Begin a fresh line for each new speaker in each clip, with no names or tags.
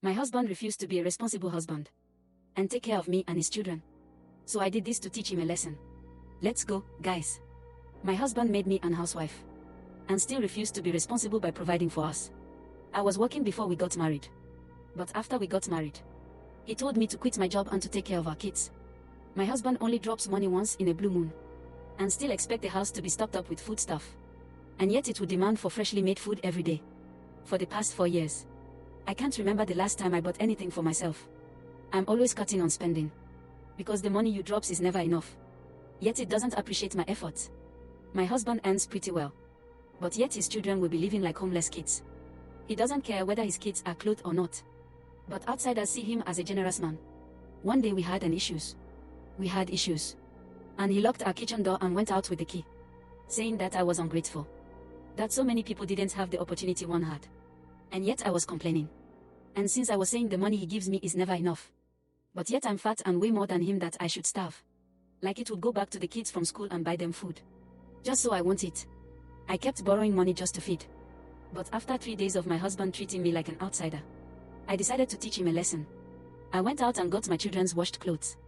My husband refused to be a responsible husband and take care of me and his children. So I did this to teach him a lesson. Let's go, guys. My husband made me an housewife and still refused to be responsible by providing for us. I was working before we got married. But after we got married, he told me to quit my job and to take care of our kids. My husband only drops money once in a blue moon and still expect the house to be stocked up with food stuff. And yet it would demand for freshly made food every day. For the past 4 years, I can't remember the last time I bought anything for myself. I'm always cutting on spending because the money you drops is never enough. Yet it doesn't appreciate my efforts. My husband earns pretty well, but yet his children will be living like homeless kids. He doesn't care whether his kids are clothed or not. But outsiders see him as a generous man. One day we had issues. And he locked our kitchen door and went out with the key, saying that I was ungrateful, that so many people didn't have the opportunity one had. And yet I was complaining. And since I was saying the money he gives me is never enough, but yet I'm fat and way more than him, that I should starve. Like it would go back to the kids from school and buy them food, just so I won't eat. I kept borrowing money just to feed. But after 3 days of my husband treating me like an outsider, I decided to teach him a lesson. I went out and got my children's washed clothes.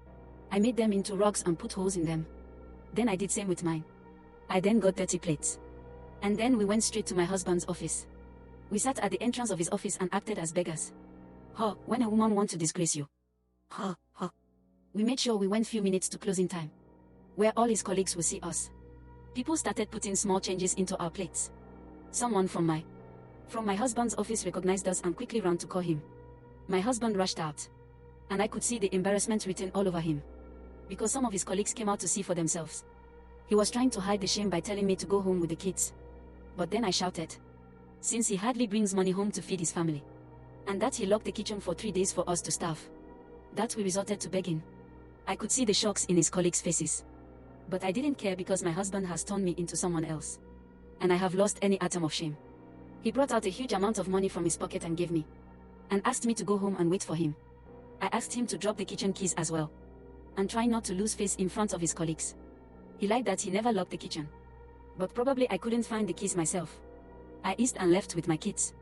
I made them into rugs and put holes in them. Then I did same with mine. I then got dirty plates. And then we went straight to my husband's office. We sat at the entrance of his office and acted as beggars. When a woman wants to disgrace you. We made sure we went few minutes to closing time, where all his colleagues would see us. People started putting small changes into our plates. Someone from my husband's office recognized us and quickly ran to call him. My husband rushed out, and I could see the embarrassment written all over him, because some of his colleagues came out to see for themselves. He was trying to hide the shame by telling me to go home with the kids. But then I shouted, since he hardly brings money home to feed his family, and that he locked the kitchen for 3 days for us to starve, that we resorted to begging. I could see the shocks in his colleagues' faces. But I didn't care because my husband has turned me into someone else, and I have lost any atom of shame. He brought out a huge amount of money from his pocket and gave me, and asked me to go home and wait for him. I asked him to drop the kitchen keys as well, and try not to lose face in front of his colleagues. He lied that he never locked the kitchen, but probably I couldn't find the keys myself. I eased and left with my kids.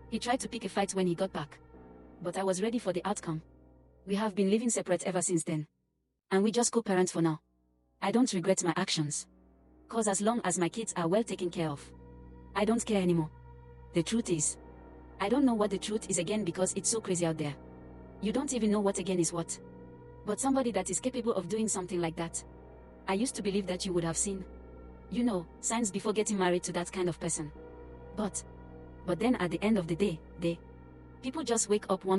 He tried to pick a fight when he got back, but I was ready for the outcome. We have been living separate ever since then, and we just co-parent for now. I don't regret my actions, cause as long as my kids are well taken care of, I don't care anymore. The truth is, I don't know what the truth is again, because it's so crazy out there. You don't even know what again is what. But somebody that is capable of doing something like that, I used to believe that you would have seen, signs before getting married to that kind of person. But then at the end of the day, people just wake up one